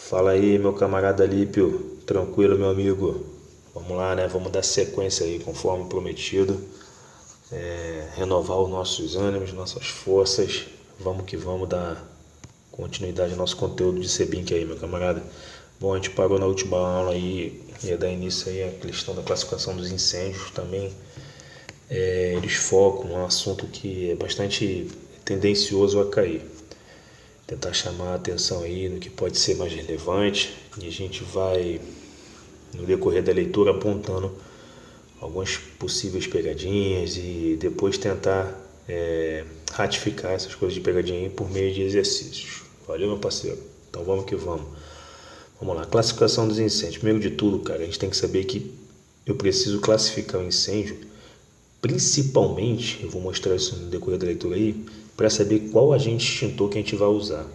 Fala aí, meu camarada Lípio, tranquilo, meu amigo? Vamos lá, né? Vamos dar sequência aí, conforme prometido, renovar os nossos ânimos, nossas forças. Vamos que vamos dar continuidade ao nosso conteúdo de Sebink aí, meu camarada. Bom, a gente parou na última aula aí, ia dar início aí à questão da classificação dos incêndios também. Eles focam num assunto que é bastante tendencioso a cair. Tentar chamar a atenção aí no que pode ser mais relevante e a gente vai, no decorrer da leitura, apontando algumas possíveis pegadinhas e depois tentar ratificar essas coisas de pegadinha aí por meio de exercícios. Valeu, meu parceiro? Então vamos que vamos. Vamos lá, classificação dos incêndios. Primeiro de tudo, cara, a gente tem que saber que eu preciso classificar o incêndio, principalmente, eu vou mostrar isso no decorrer da leitura aí, para saber qual agente extintor que a gente vai usar.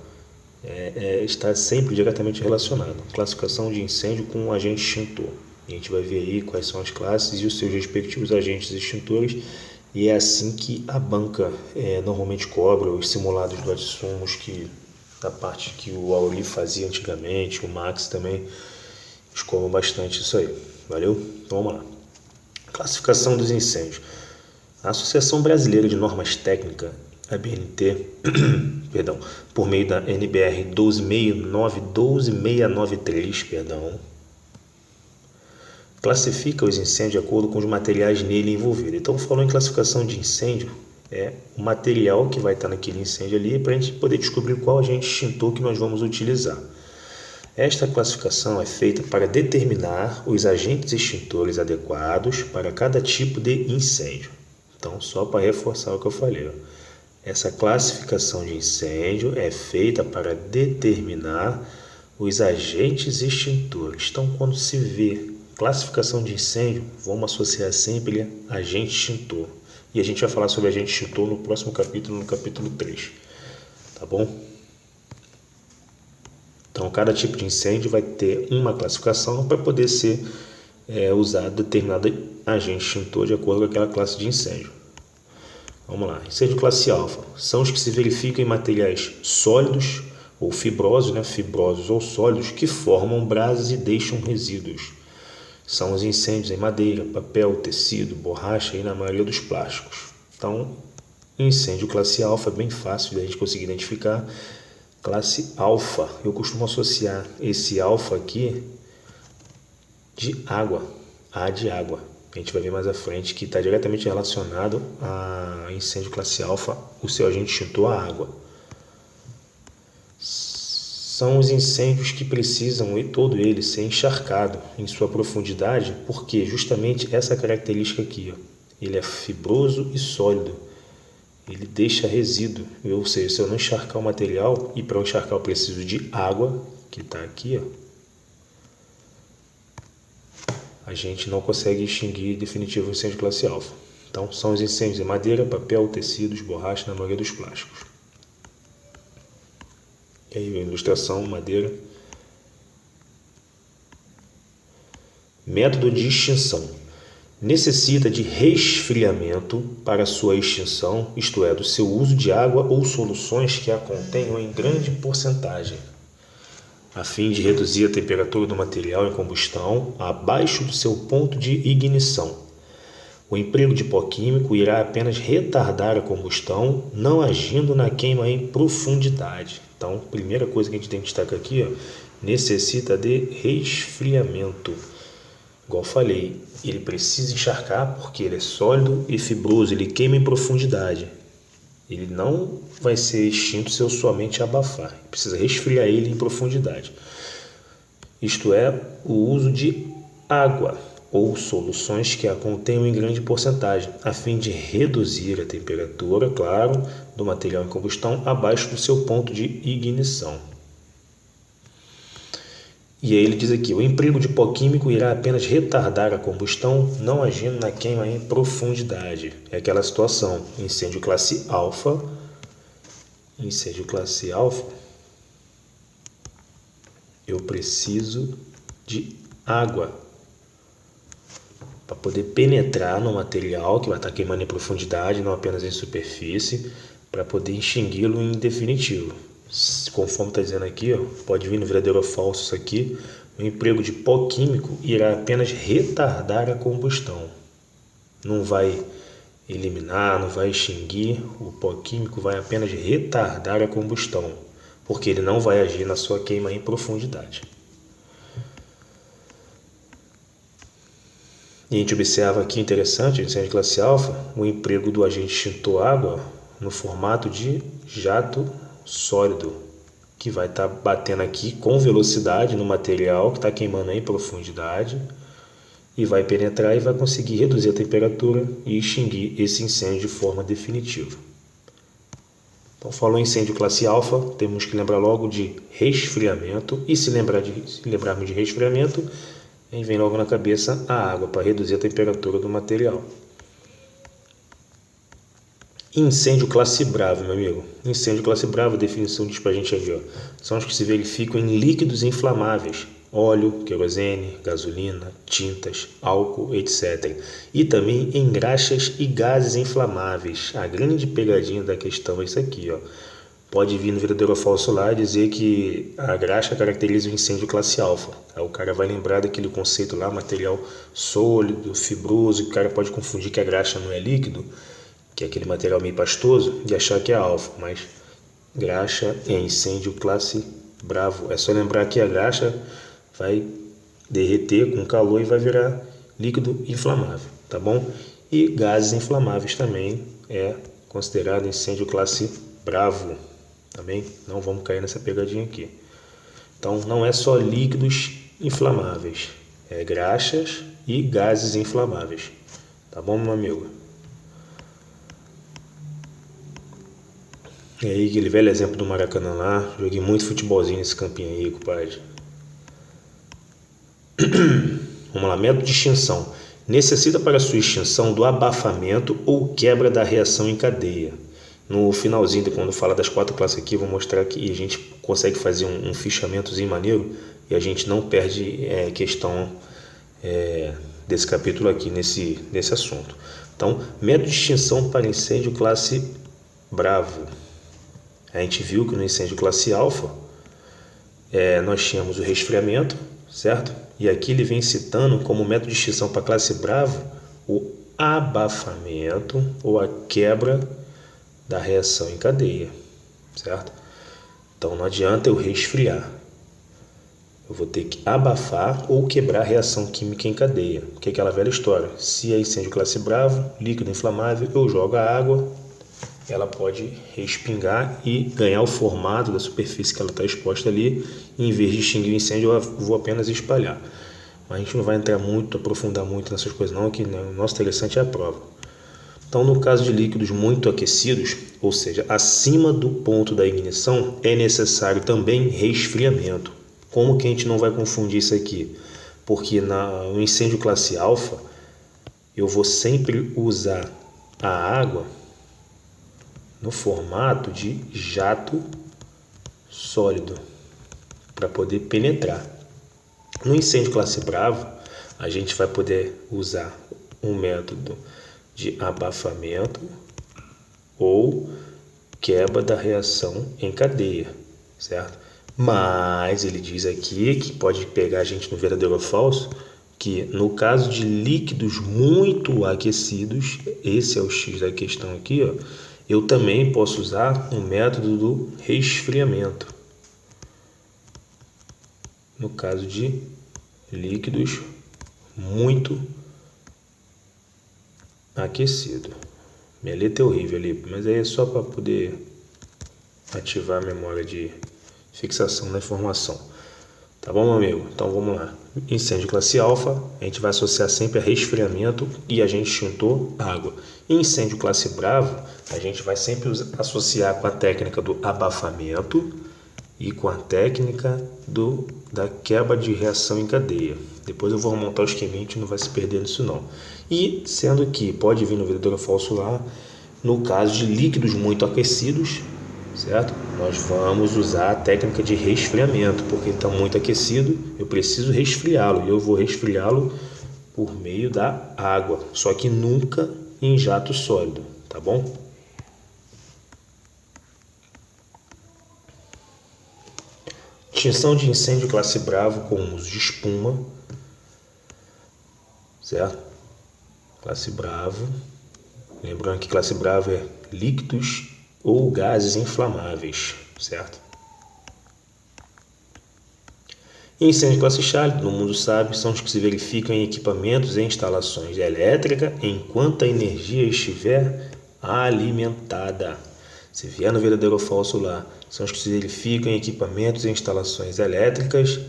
Está sempre diretamente relacionado. Classificação de incêndio com um agente extintor. E a gente vai ver aí quais são as classes e os seus respectivos agentes extintores. E é assim que a banca normalmente cobra os simulados do Adsumos, que da parte que o Auri fazia antigamente, o Max também, eles cobram bastante isso aí. Valeu? Então vamos lá. Classificação dos incêndios. A Associação Brasileira de Normas Técnicas, a BNT, perdão, por meio da NBR 12693, classifica os incêndios de acordo com os materiais nele envolvidos. Então, falou em classificação de incêndio, é o material que vai estar naquele incêndio ali para a gente poder descobrir qual agente extintor que nós vamos utilizar. Esta classificação é feita para determinar os agentes extintores adequados para cada tipo de incêndio. Então, só para reforçar o que eu falei, essa classificação de incêndio é feita para determinar os agentes extintores. Então, quando se vê classificação de incêndio, vamos associar sempre a agente extintor. E a gente vai falar sobre agente extintor no próximo capítulo, no capítulo 3. Tá bom? Então, cada tipo de incêndio vai ter uma classificação para poder ser usado determinado agente extintor de acordo com aquela classe de incêndio. Vamos lá. Incêndio classe alfa são os que se verificam em materiais sólidos ou fibrosos, fibrosos ou sólidos, que formam brasas e deixam resíduos. São os incêndios em madeira, papel, tecido, borracha e na maioria dos plásticos. Então, incêndio classe alfa é bem fácil de a gente conseguir identificar. Classe alfa, eu costumo associar esse alfa aqui de água, A de água. A gente vai ver mais à frente que está diretamente relacionado a incêndio classe alfa, o seu agente extintor, a água. São os incêndios que precisam, e todo ele, ser encharcado em sua profundidade, porque justamente essa característica aqui, ele é fibroso e sólido, ele deixa resíduo, ou seja, se eu não encharcar o material, e para eu encharcar eu preciso de água, que está aqui, a gente não consegue extinguir definitivo o incêndio classe alfa. Então, são os incêndios em madeira, papel, tecidos, borracha, na maioria dos plásticos. E aí, a ilustração, madeira. Método de extinção. Necessita de resfriamento para sua extinção, isto é, do seu uso de água ou soluções que a contenham em grande porcentagem, a fim de reduzir a temperatura do material em combustão abaixo do seu ponto de ignição. O emprego de pó químico irá apenas retardar a combustão, não agindo na queima em profundidade. Então, primeira coisa que a gente tem que destacar aqui, necessita de resfriamento. Igual falei, ele precisa encharcar porque ele é sólido e fibroso, ele queima em profundidade. Ele não vai ser extinto se eu somente abafar. Precisa resfriar ele em profundidade. Isto é, o uso de água ou soluções que a contenham em grande porcentagem, a fim de reduzir a temperatura, claro, do material em combustão abaixo do seu ponto de ignição. E aí ele diz aqui, o emprego de pó químico irá apenas retardar a combustão, não agindo na queima em profundidade. É aquela situação, incêndio classe alfa, eu preciso de água para poder penetrar no material que vai estar queimando em profundidade, não apenas em superfície, para poder extingui-lo em definitivo. conforme está dizendo aqui, ó, pode vir no verdadeiro ou falso isso aqui, o emprego de pó químico irá apenas retardar a combustão. Não vai eliminar, não vai extinguir, o pó químico vai apenas retardar a combustão, porque ele não vai agir na sua queima em profundidade. E a gente observa aqui, interessante, incêndio de classe alfa, o emprego do agente extintor água no formato de jato sólido, que vai estar batendo aqui com velocidade no material que está queimando em profundidade e vai penetrar e vai conseguir reduzir a temperatura e extinguir esse incêndio de forma definitiva. Então, falou em incêndio classe alfa, temos que lembrar logo de resfriamento, e se lembrarmos de resfriamento, vem logo na cabeça a água para reduzir a temperatura do material. Incêndio classe bravo, meu amigo. Incêndio classe bravo, a definição diz pra gente aí, ó, são os que se verificam em líquidos inflamáveis, óleo, querosene, gasolina, tintas, álcool, etc. E também em graxas e gases inflamáveis. A grande pegadinha da questão é isso aqui, ó. Pode vir no verdadeiro ou falso lá dizer que a graxa caracteriza o incêndio classe alfa. Aí o cara vai lembrar daquele conceito lá, material sólido, fibroso, que o cara pode confundir que a graxa não é líquido, que é aquele material meio pastoso, e achar que é alfa, mas graxa é incêndio classe bravo. É só lembrar que a graxa vai derreter com calor e vai virar líquido inflamável, tá bom? E gases inflamáveis também é considerado incêndio classe bravo, também não vamos cair nessa pegadinha aqui. Então não é só líquidos inflamáveis, é graxas e gases inflamáveis, tá bom, meu amigo? E aí, aquele velho exemplo do Maracanã lá, joguei muito futebolzinho nesse campinho aí, compadre. Vamos lá, método de extinção. Necessita para sua extinção do abafamento ou quebra da reação em cadeia. No finalzinho, quando fala das 4 classes aqui, vou mostrar que a gente consegue fazer um fichamentozinho maneiro e a gente não perde questão desse capítulo aqui, nesse assunto. Então, método de extinção para incêndio classe bravo. A gente viu que no incêndio classe alfa nós tínhamos o resfriamento, certo? E aqui ele vem citando como método de extinção para classe bravo o abafamento ou a quebra da reação em cadeia, certo? Então não adianta eu resfriar, eu vou ter que abafar ou quebrar a reação química em cadeia, porque é aquela velha história, se é incêndio classe bravo, líquido inflamável, eu jogo a água, ela pode respingar e ganhar o formato da superfície que ela está exposta ali, e em vez de extinguir o incêndio, eu vou apenas espalhar. Mas a gente não vai entrar muito, aprofundar muito nessas coisas não, que o nosso interessante é a prova. Então, no caso de líquidos muito aquecidos, ou seja, acima do ponto da ignição, é necessário também resfriamento. Como que a gente não vai confundir isso aqui? Porque no incêndio classe alfa, eu vou sempre usar a água no formato de jato sólido para poder penetrar. No incêndio classe bravo, a gente vai poder usar um método de abafamento ou quebra da reação em cadeia, certo? Mas ele diz aqui que pode pegar a gente no verdadeiro ou falso, que no caso de líquidos muito aquecidos, esse é o X da questão aqui, ó, eu também posso usar um método do resfriamento. No caso de líquidos muito aquecido. Minha letra é horrível ali, mas aí é só para poder ativar a memória de fixação da informação. Tá bom, meu amigo? Então vamos lá. Incêndio classe alfa, a gente vai associar sempre a resfriamento e agente extintor água. Incêndio classe bravo, a gente vai sempre associar com a técnica do abafamento e com a técnica da quebra de reação em cadeia. Depois eu vou montar o esqueminha, a gente não vai se perder nisso não. E sendo que pode vir no verdadeiro ou falso lá, no caso de líquidos muito aquecidos, certo? Nós vamos usar a técnica de resfriamento, porque ele está muito aquecido, eu preciso resfriá-lo, e eu vou resfriá-lo por meio da água, só que nunca em jato sólido, tá bom? Extinção de incêndio classe Bravo com uso de espuma, certo? Classe Bravo, lembrando que classe Bravo é líquidos ou gases inflamáveis, certo? Incêndio classe Charlie, todo mundo sabe, são os que se verificam em equipamentos e instalações elétricas enquanto a energia estiver alimentada. Se vier no verdadeiro ou falso lá, são os que se verificam em equipamentos e instalações elétricas,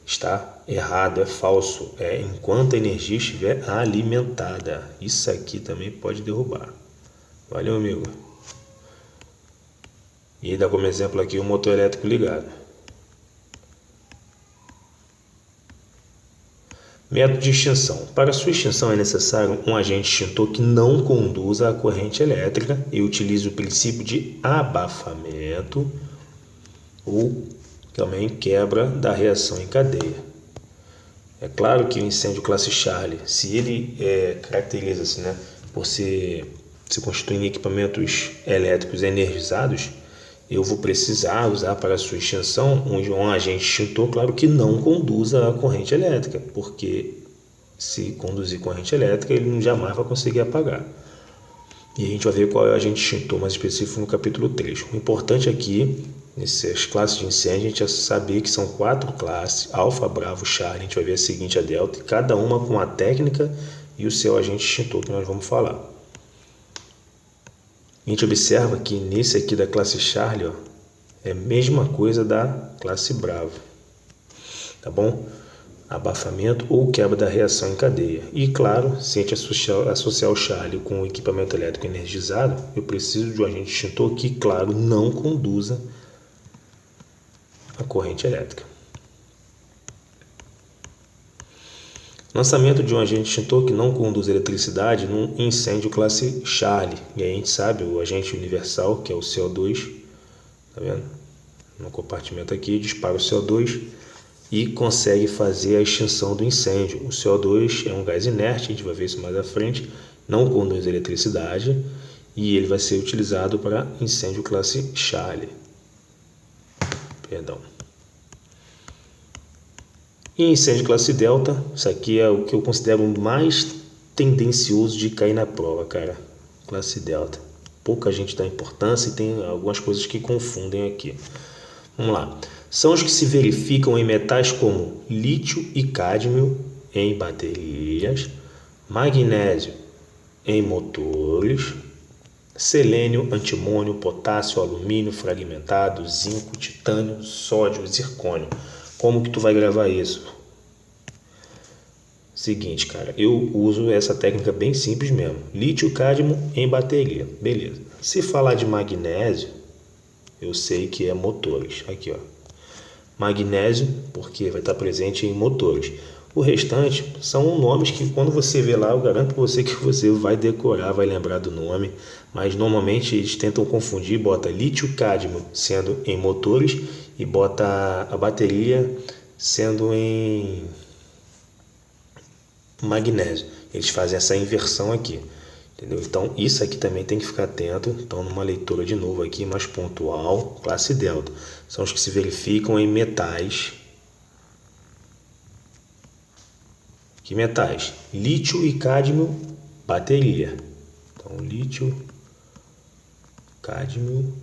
está errado, é falso. É enquanto a energia estiver alimentada. Isso aqui também pode derrubar. Valeu, amigo. E dá como exemplo aqui o motor elétrico ligado. Método de extinção. Para sua extinção é necessário um agente extintor que não conduza a corrente elétrica e utilize o princípio de abafamento ou também quebra da reação em cadeia. É claro que o incêndio classe Charlie, se ele caracteriza-se, por se constituir em equipamentos elétricos energizados, eu vou precisar usar para sua extinção um agente extintor, claro que não conduza a corrente elétrica, porque se conduzir corrente elétrica, ele jamais vai conseguir apagar. E a gente vai ver qual é o agente extintor mais específico no capítulo 3. O importante aqui, nessas classes de incêndio, a gente vai saber que são 4 classes, Alfa, Bravo, Charlie, a gente vai ver a seguinte, a Delta, cada uma com a técnica e o seu agente extintor que nós vamos falar. A gente observa que nesse aqui da classe Charlie, é a mesma coisa da classe Bravo, tá bom? Abafamento ou quebra da reação em cadeia. E claro, se a gente associar o Charlie com o equipamento elétrico energizado, eu preciso de um agente extintor que, claro, não conduza a corrente elétrica. Lançamento de um agente extintor que não conduz eletricidade num incêndio classe Charlie. E aí a gente sabe o agente universal, que é o CO2, tá vendo? No compartimento aqui, dispara o CO2 e consegue fazer a extinção do incêndio. O CO2 é um gás inerte, a gente vai ver isso mais à frente, não conduz eletricidade e ele vai ser utilizado para incêndio classe Charlie. Perdão. E incêndio classe Delta, isso aqui é o que eu considero o mais tendencioso de cair na prova, cara. Classe Delta. Pouca gente dá importância e tem algumas coisas que confundem aqui. Vamos lá. São os que se verificam em metais como lítio e cádmio em baterias, magnésio em motores, selênio, antimônio, potássio, alumínio fragmentado, zinco, titânio, sódio, zircônio. Como que tu vai gravar isso? Seguinte, cara, eu uso essa técnica bem simples mesmo. Lítio, cádmio em bateria, beleza. Se falar de magnésio, eu sei que é motores. Aqui, ó. Magnésio, porque vai estar presente em motores. O restante são nomes que quando você vê lá, eu garanto para você que você vai decorar, vai lembrar do nome. Mas normalmente eles tentam confundir, bota lítio, cádmio sendo em motores e bota a bateria sendo em magnésio. Eles fazem essa inversão aqui, entendeu? Então isso aqui também tem que ficar atento. Então numa leitura de novo aqui mais pontual, classe Delta, são os que se verificam em metais. Que metais? Lítio e cádmio, bateria. Então lítio, cádmio,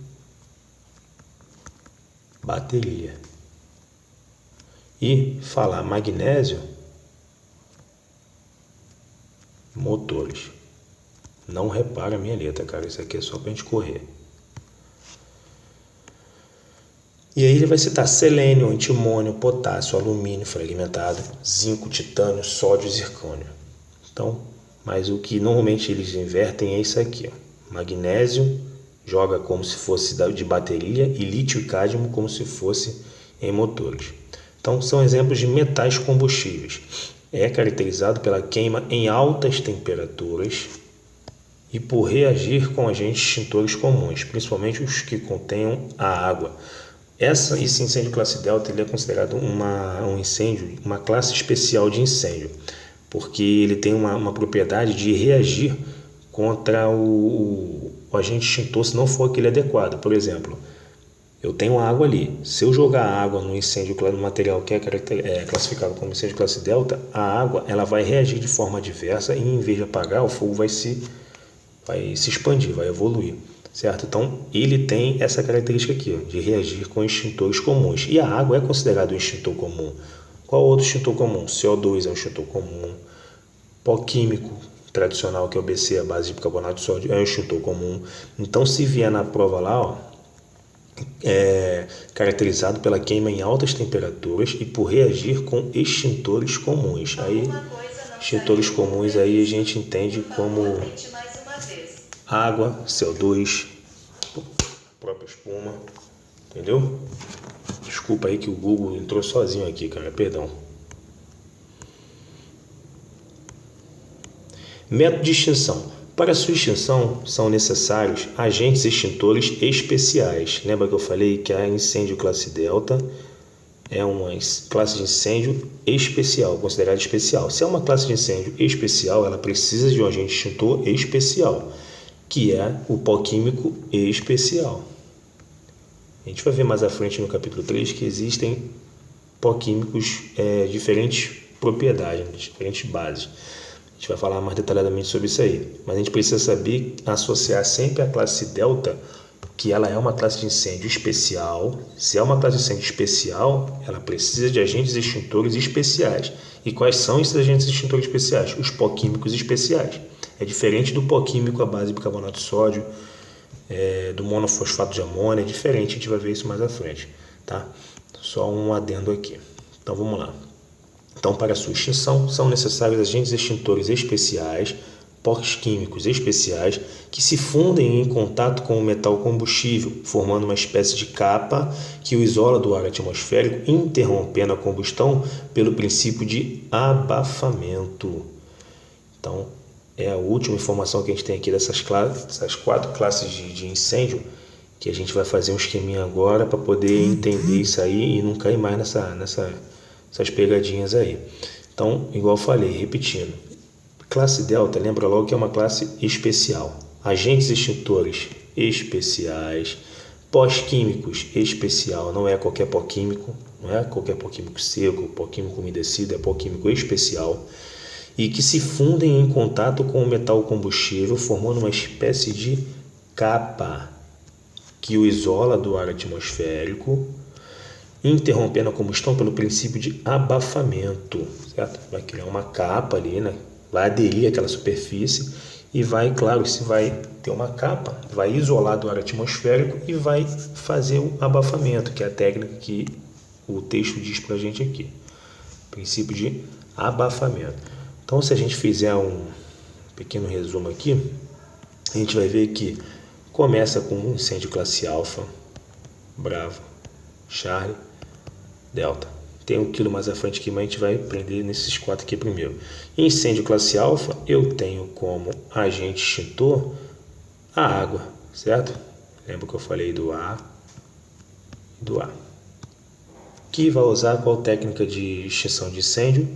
bateria. E falar magnésio, motores. Não repara a minha letra, cara. Isso aqui é só pra gente correr. E aí ele vai citar selênio, antimônio, potássio, alumínio fragmentado, zinco, titânio, sódio e zircônio. Então, mas o que normalmente eles invertem é isso aqui, ó. Magnésio joga como se fosse de bateria e lítio e cádmio como se fosse em motores. Então, são exemplos de metais combustíveis. É caracterizado pela queima em altas temperaturas e por reagir com agentes extintores comuns, principalmente os que contenham a água. Esse incêndio classe Delta ele é considerado um incêndio, uma classe especial de incêndio, porque ele tem uma propriedade de reagir contra o agente extintor se não for aquele adequado. Por exemplo, Eu tenho água ali. Se eu jogar água no incêndio, no material que é classificado como incêndio classe delta, a água ela vai reagir de forma adversa e em vez de apagar, o fogo vai se expandir, vai evoluir, certo? Então, ele tem essa característica aqui, ó, de reagir com extintores comuns. E a água é considerada um extintor comum. Qual outro extintor comum? CO2 é um extintor comum. Pó químico tradicional, que é o BC, a base de bicarbonato de sódio, é um extintor comum. Então, se vier na prova lá, ó, caracterizado pela queima em altas temperaturas e por reagir com extintores comuns. Aí, extintores comuns aí a gente entende como água, CO2, própria espuma, entendeu? Desculpa aí que o Google entrou sozinho aqui, cara, perdão. Método de extinção. Para sua extinção, são necessários agentes extintores especiais. Lembra que eu falei que a incêndio classe delta é uma classe de incêndio especial, considerada especial. Se é uma classe de incêndio especial, ela precisa de um agente extintor especial, que é o pó químico especial. A gente vai ver mais à frente no capítulo 3 que existem pó químicos diferentes propriedades, diferentes bases. A gente vai falar mais detalhadamente sobre isso aí. Mas a gente precisa saber associar sempre a classe delta, que ela é uma classe de incêndio especial. Se é uma classe de incêndio especial, ela precisa de agentes extintores especiais. E quais são esses agentes extintores especiais? Os pó químicos especiais. É diferente do pó químico à base de bicarbonato de sódio, do monofosfato de amônia, é diferente, a gente vai ver isso mais à frente, tá? Só um adendo aqui. Então vamos lá. Então, para sua extinção, são necessários agentes extintores especiais, pós químicos especiais, que se fundem em contato com o metal combustível, formando uma espécie de capa que o isola do ar atmosférico, interrompendo a combustão pelo princípio de abafamento. Então, é a última informação que a gente tem aqui dessas 4 classes de incêndio, que a gente vai fazer um esqueminha agora para poder entender isso aí e não cair mais essas pegadinhas aí. Então, igual eu falei, repetindo, classe delta, lembra logo que é uma classe especial. Agentes extintores especiais, pós-químicos especial, não é qualquer pó químico, não é qualquer pó químico seco, pó químico umedecido, é pó químico especial, e que se fundem em contato com o metal combustível, formando uma espécie de capa que o isola do ar atmosférico, interrompendo a combustão pelo princípio de abafamento, certo? Vai criar uma capa ali, né? Vai aderir àquela superfície e vai, claro, se vai ter uma capa, vai isolar do ar atmosférico e vai fazer o abafamento, que é a técnica que o texto diz pra gente aqui. Princípio de abafamento. Então, se a gente fizer um pequeno resumo aqui, a gente vai ver que começa com um incêndio classe alfa, Bravo, Charlie, Delta. Tem um quilo mais à frente aqui, mas a gente vai aprender nesses 4 aqui primeiro. Incêndio classe alfa, eu tenho como agente extintor a água, certo? Lembra que eu falei do A e do A. Que vai usar qual técnica de extinção de incêndio?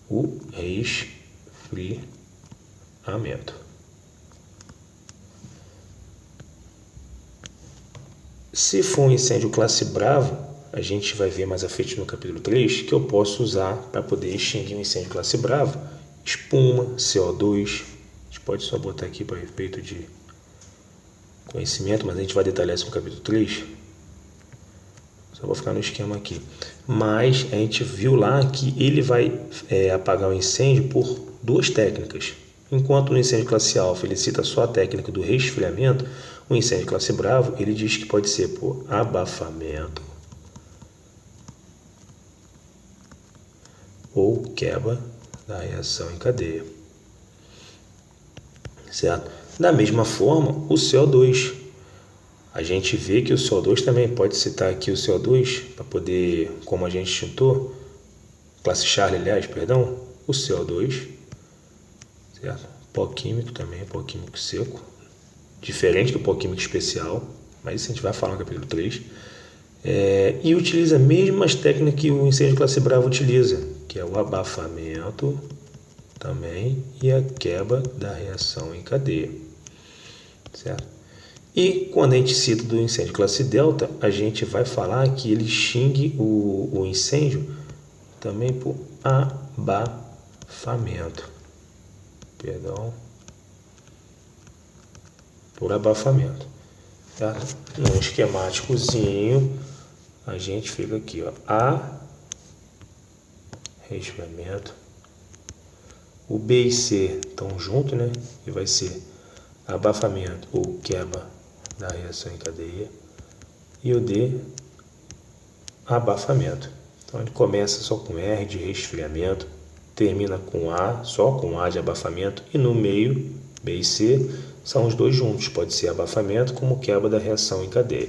O resfriamento. Se for um incêndio classe Bravo, a gente vai ver mais à frente no capítulo 3 que eu posso usar para poder extinguir um incêndio classe Bravo, espuma, CO2. A gente pode só botar aqui para efeito de conhecimento, mas a gente vai detalhar isso no capítulo 3. Só vou ficar no esquema aqui. Mas a gente viu lá que ele vai apagar o incêndio por 2 técnicas. Enquanto no incêndio classe alfa ele cita só a técnica do resfriamento, o incêndio classe Bravo ele diz que pode ser por abafamento ou quebra da reação em cadeia. Certo? Da mesma forma, o CO2. A gente vê que o CO2 também, pode citar aqui o CO2, para poder, como agente extintor, classe Charlie, aliás, perdão, o CO2, certo? Pó químico também, pó químico seco, diferente do pó químico especial, mas isso a gente vai falar no capítulo 3. E utiliza as mesmas técnicas que o incêndio classe Bravo utiliza, que é o abafamento também e a quebra da reação em cadeia, certo? E quando a gente cita do incêndio classe delta, a gente vai falar que ele extingue o incêndio também por abafamento. Por abafamento. Tá? Num esquemáticozinho, a gente fica aqui, ó, resfriamento. O B e C estão juntos, né? E vai ser abafamento ou quebra da reação em cadeia. E o D, abafamento. Então ele começa só com R de resfriamento, termina com A, só com A de abafamento, e no meio, B e C, são os dois juntos. Pode ser abafamento como quebra da reação em cadeia.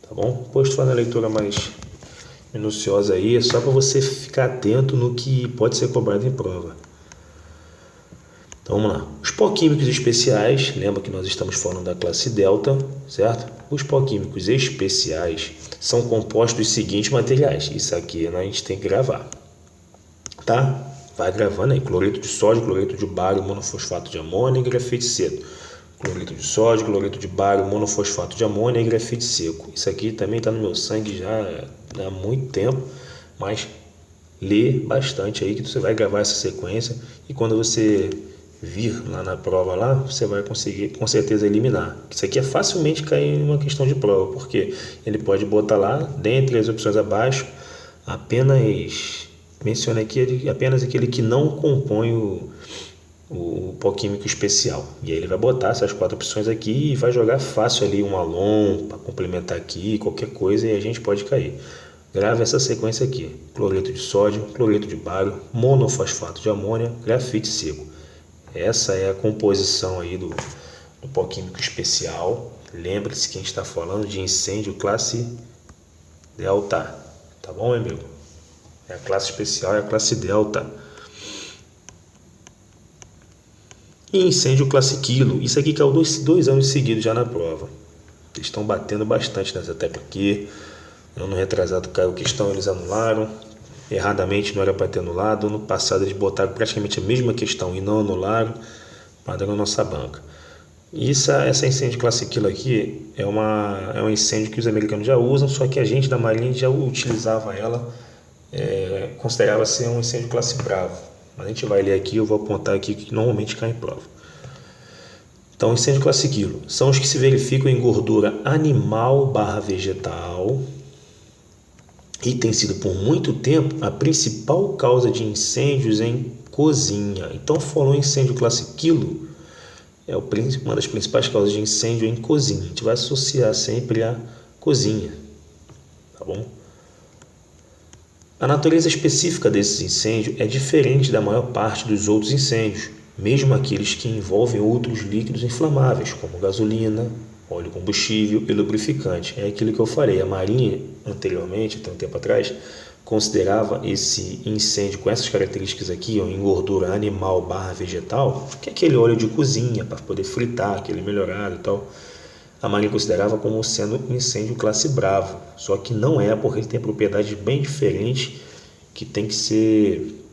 Tá bom? Depois tu faz a leitura mais minuciosa aí, é só para você ficar atento no que pode ser cobrado em prova. Então vamos lá. Os pó químicos especiais, lembra que nós estamos falando da classe delta, certo? Os pó químicos especiais são compostos dos seguintes materiais. Isso aqui a gente tem que gravar, tá? Vai gravando aí: cloreto de sódio, cloreto de bário, monofosfato de amônia e grafite seco. Cloreto de sódio, cloreto de bário, monofosfato de amônia e grafite seco. Isso aqui também está no meu sangue já há muito tempo, mas lê bastante aí que você vai gravar essa sequência e quando você vir lá na prova lá, você vai conseguir com certeza eliminar. Isso aqui é facilmente cair em uma questão de prova, porque ele pode botar lá, dentre as opções abaixo, apenas menciona aqui apenas aquele que não compõe o pó químico especial. E aí ele vai botar essas 4 opções aqui e vai jogar fácil ali um alon para complementar aqui, qualquer coisa, e a gente pode cair. Grave essa sequência aqui: cloreto de sódio, cloreto de bário, monofosfato de amônia, grafite seco. Essa é a composição aí do pó químico especial. Lembre-se que a gente está falando de incêndio classe delta, tá bom, amigo? É a classe especial, é a classe delta. E incêndio classe quilo, isso aqui caiu 2 anos seguidos já na prova. Eles estão batendo bastante nessa tecla aqui. Ano retrasado caiu questão, eles anularam. Erradamente, não era para ter anulado. No passado eles botaram praticamente a mesma questão e não anularam. Padrão nossa banca. E essa incêndio classe quilo aqui é um incêndio que os americanos já usam, só que a gente da Marinha já utilizava ela, considerava ser um incêndio classe bravo. Mas a gente vai ler aqui, eu vou apontar aqui que normalmente cai em prova. Então, incêndio classe quilo são os que se verificam em gordura animal/vegetal e tem sido por muito tempo a principal causa de incêndios em cozinha. Então, falou incêndio classe quilo, é uma das principais causas de incêndio em cozinha. A gente vai associar sempre a cozinha, tá bom? A natureza específica desses incêndios é diferente da maior parte dos outros incêndios, mesmo aqueles que envolvem outros líquidos inflamáveis, como gasolina, óleo combustível e lubrificante. É aquilo que eu falei. A Marinha, anteriormente, até um tempo atrás, considerava esse incêndio com essas características aqui, em gordura animal/vegetal, que é aquele óleo de cozinha para poder fritar, aquele melhorado e tal. A Marinha considerava como sendo um incêndio classe bravo, só que não é, porque ele tem propriedades bem diferentes que tem que ser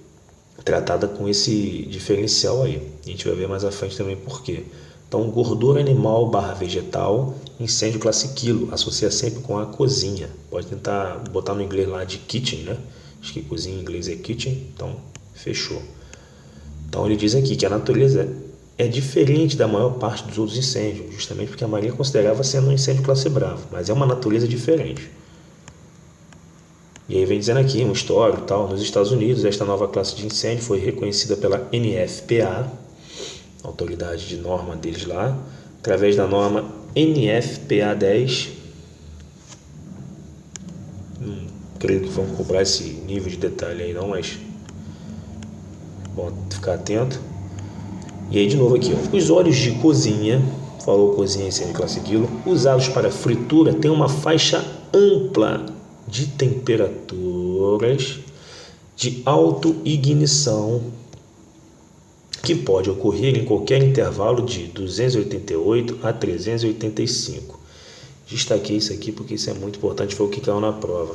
tratada com esse diferencial aí. A gente vai ver mais à frente também por quê. Então, gordura animal/vegetal, incêndio classe quilo, associa sempre com a cozinha. Pode tentar botar no inglês lá de kitchen, né? Acho que cozinha em inglês é kitchen, então fechou. Então ele diz aqui que a natureza é diferente da maior parte dos outros incêndios, justamente porque a Marinha considerava sendo um incêndio classe bravo, mas é uma natureza diferente. E aí vem dizendo aqui um histórico e tal. Nos Estados Unidos, esta nova classe de incêndio foi reconhecida pela NFPA, autoridade de norma deles lá, através da norma NFPA 10. Não creio que vão cobrar esse nível de detalhe aí não, mas bom ficar atento. E aí de novo aqui, ó, os óleos de cozinha, falou cozinha incêndio classe quilo, usados para fritura têm uma faixa ampla de temperaturas de autoignição que pode ocorrer em qualquer intervalo de 288 a 385. Destaquei isso aqui porque isso é muito importante, foi o que caiu na prova.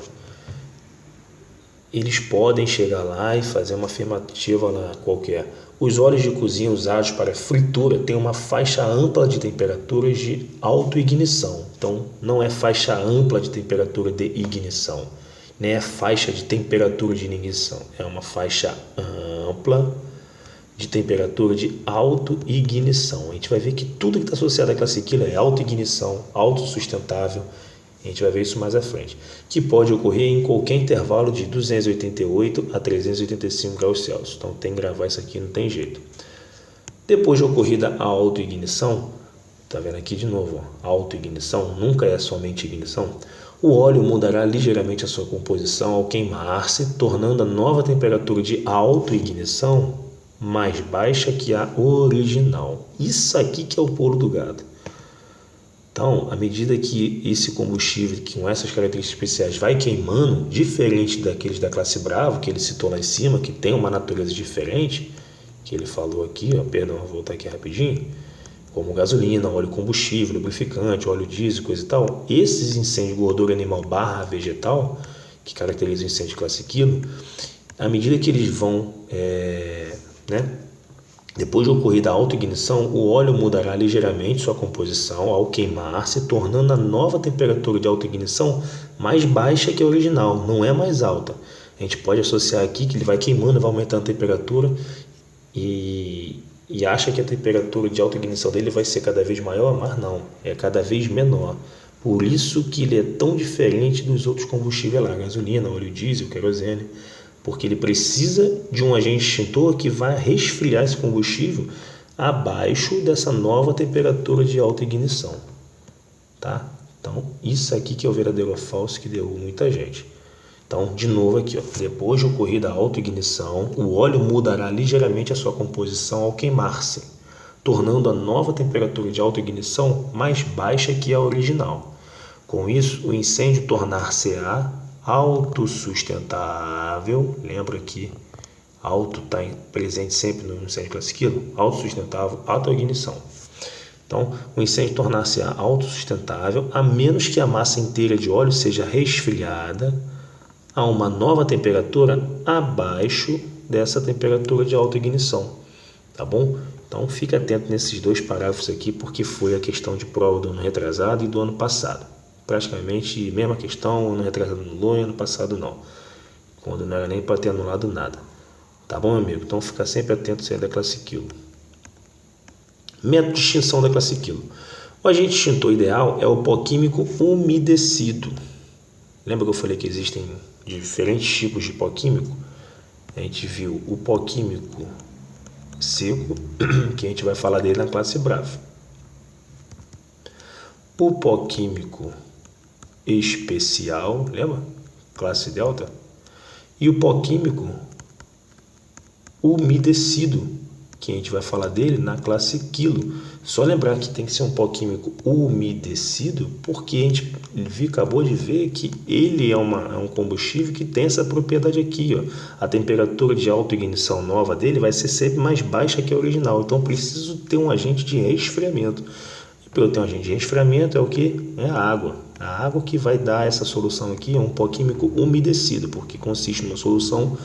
eles podem chegar lá e fazer uma afirmativa lá qualquer. Os óleos de cozinha usados para fritura têm uma faixa ampla de temperaturas de autoignição. Então, não é faixa ampla de temperatura de ignição, nem é faixa de temperatura de ignição. É uma faixa ampla de temperatura de autoignição. A gente vai ver que tudo que está associado à classe Kilo é autoignição, autossustentável. A gente vai ver isso mais à frente, que pode ocorrer em qualquer intervalo de 288 a 385 graus Celsius. Então tem que gravar isso aqui, não tem jeito. Depois de ocorrida a autoignição, tá vendo aqui de novo, ó, autoignição nunca é somente ignição. O óleo mudará ligeiramente a sua composição ao queimar-se, tornando a nova temperatura de autoignição mais baixa que a original. Isso aqui que é o pulo do gato. Então, à medida que esse combustível, com essas características especiais, vai queimando, diferente daqueles da classe Bravo, que ele citou lá em cima, que tem uma natureza diferente, que ele falou aqui, ó, perdão, vou voltar aqui rapidinho, como gasolina, óleo combustível, lubrificante, óleo diesel, coisa e tal, esses incêndios de gordura animal / vegetal, que caracterizam o incêndio de classe Kilo, à medida que eles vão, depois de ocorrida a autoignição, o óleo mudará ligeiramente sua composição ao queimar-se, tornando a nova temperatura de autoignição mais baixa que a original, não é mais alta. A gente pode associar aqui que ele vai queimando, vai aumentando a temperatura e acha que a temperatura de autoignição dele vai ser cada vez maior, mas não, é cada vez menor. Por isso que ele é tão diferente dos outros combustíveis lá, gasolina, óleo diesel, querosene, porque ele precisa de um agente extintor que vai resfriar esse combustível abaixo dessa nova temperatura de autoignição, tá? Então, isso aqui que é o verdadeiro ou falso que derruba muita gente. Então, de novo aqui, ó, depois de ocorrida a autoignição, o óleo mudará ligeiramente a sua composição ao queimar-se, tornando a nova temperatura de autoignição mais baixa que a original. Com isso, o incêndio tornar-se-á autossustentável, lembra que auto está presente sempre no incêndio de classe Kilo, autossustentável, autoignição. Então, o incêndio tornar-se autossustentável a menos que a massa inteira de óleo seja resfriada a uma nova temperatura abaixo dessa temperatura de autoignição, tá bom? Então, fica atento nesses dois parágrafos aqui, porque foi a questão de prova do ano retrasado e do ano passado. Praticamente mesma questão, ano retrasado anulou e ano passado não, quando não era nem para ter anulado nada. Tá bom, meu amigo? Então fica sempre atento se é da classe Kilo. Método de extinção da classe Kilo. O agente extintor ideal é o pó químico umedecido. Lembra que eu falei que existem diferentes tipos de pó químico? A gente viu o pó químico seco, que a gente vai falar dele na classe Bravo. O pó químico especial, lembra? Classe Delta. E o pó químico umedecido, que a gente vai falar dele na classe Kilo. Só lembrar que tem que ser um pó químico umedecido, porque a gente acabou de ver que ele é um combustível que tem essa propriedade aqui, ó. A temperatura de autoignição nova dele vai ser sempre mais baixa que a original, então preciso ter um agente de resfriamento. Para eu ter um agente de resfriamento é o que? É a água. A água que vai dar essa solução aqui é um pó químico umedecido, porque consiste numa solução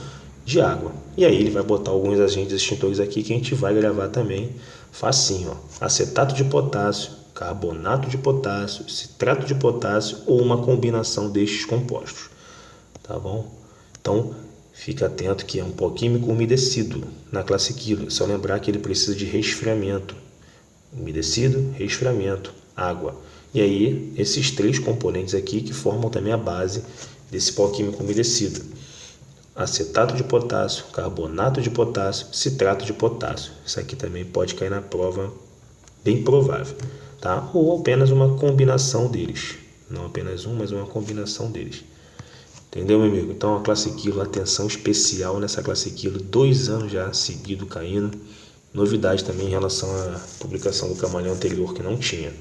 de água. E aí ele vai botar alguns agentes extintores aqui que a gente vai gravar também facinho, ó. Acetato de potássio, carbonato de potássio, citrato de potássio ou uma combinação destes compostos. Tá bom? Então, fica atento que é um pó químico umedecido na classe Kilo. É só lembrar que ele precisa de resfriamento. Umedecido, resfriamento, água. E aí, esses três componentes aqui que formam também a base desse pó químico umedecido. Acetato de potássio, carbonato de potássio, citrato de potássio. Isso aqui também pode cair na prova, bem provável, tá? Ou apenas uma combinação deles. Não apenas um, mas uma combinação deles. Entendeu, meu amigo? Então, a classe Kilo, atenção especial nessa classe Kilo, 2 anos já seguido caindo. Novidade também em relação à publicação do Camaleão anterior, que não tinha.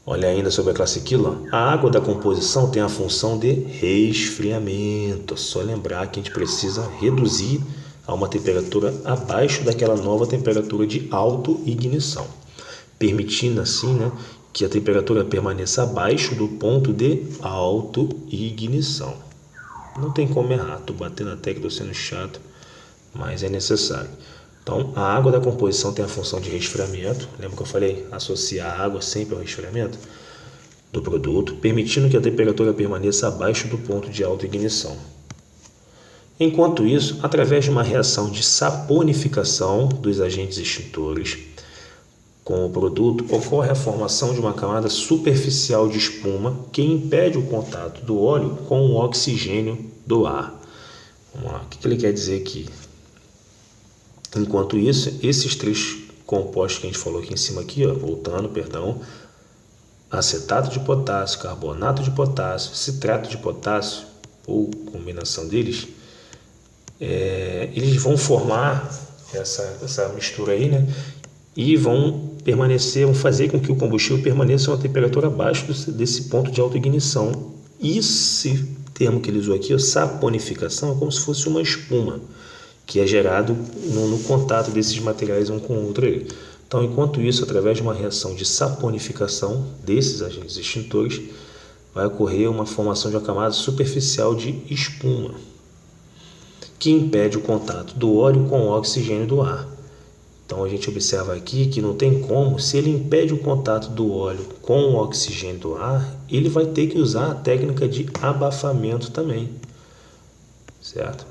Olha ainda sobre a classe Kilo. A água da composição tem a função de resfriamento. É só lembrar que a gente precisa reduzir a uma temperatura abaixo daquela nova temperatura de autoignição, permitindo assim, que a temperatura permaneça abaixo do ponto de autoignição. Não tem como errar, estou batendo na tecla, estou sendo chato, mas é necessário. Então, a água da composição tem a função de resfriamento. Lembra que eu falei? Associar a água sempre ao resfriamento do produto, permitindo que a temperatura permaneça abaixo do ponto de autoignição. Enquanto isso, através de uma reação de saponificação dos agentes extintores com o produto, ocorre a formação de uma camada superficial de espuma que impede o contato do óleo com o oxigênio do ar. Vamos lá, o que ele quer dizer aqui? Enquanto isso, esses três compostos que a gente falou aqui em cima, voltando, acetato de potássio, carbonato de potássio, citrato de potássio, ou combinação deles, eles vão formar essa mistura aí, né? E vão fazer com que o combustível permaneça a uma temperatura abaixo desse ponto de autoignição. Esse termo que ele usou aqui, saponificação, é como se fosse uma espuma que é gerado no contato desses materiais um com o outro aí. Então, enquanto isso, através de uma reação de saponificação desses agentes extintores, vai ocorrer uma formação de uma camada superficial de espuma, que impede o contato do óleo com o oxigênio do ar. Então, a gente observa aqui que não tem como, se ele impede o contato do óleo com o oxigênio do ar, ele vai ter que usar a técnica de abafamento também, certo?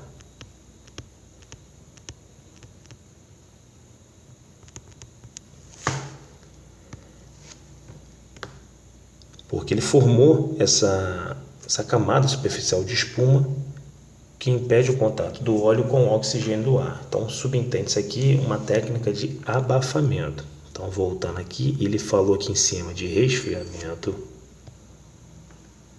Porque ele formou essa camada superficial de espuma que impede o contato do óleo com o oxigênio do ar. Então, subentende-se aqui uma técnica de abafamento. Então, voltando aqui, ele falou aqui em cima de resfriamento.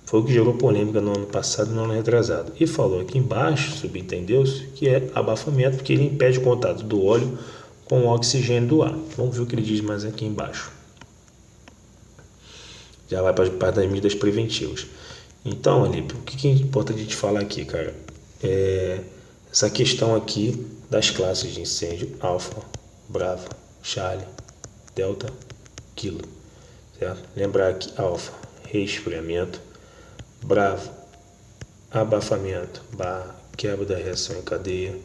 Foi o que gerou polêmica no ano passado e no ano retrasado. E falou aqui embaixo, subentendeu-se, que é abafamento, porque ele impede o contato do óleo com o oxigênio do ar. Vamos ver o que ele diz mais aqui embaixo. Já vai para as medidas preventivas. Então, Alípio, o que é importante a gente falar aqui, cara? Essa questão aqui das classes de incêndio Alfa, Bravo, Charlie, Delta, Kilo, certo? Lembrar que Alfa, resfriamento, Bravo, abafamento, quebra da reação em cadeia,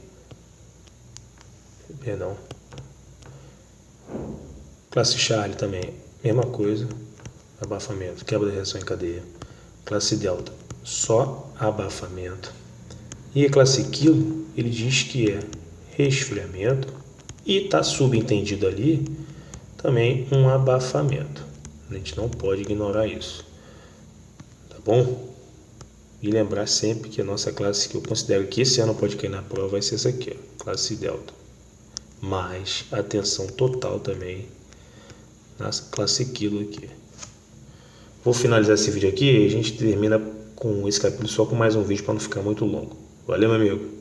classe Charlie também, mesma coisa, abafamento, quebra da reação em cadeia. Classe Delta, só abafamento. E a classe Kilo, ele diz que é resfriamento e está subentendido ali também um abafamento. A gente não pode ignorar isso, tá bom? E lembrar sempre que a nossa classe, que eu considero que esse ano pode cair na prova, vai ser essa aqui, ó, classe Delta. Mas atenção total também na classe Kilo aqui. Vou finalizar esse vídeo aqui e a gente termina com esse capítulo só com mais um vídeo para não ficar muito longo. Valeu, meu amigo!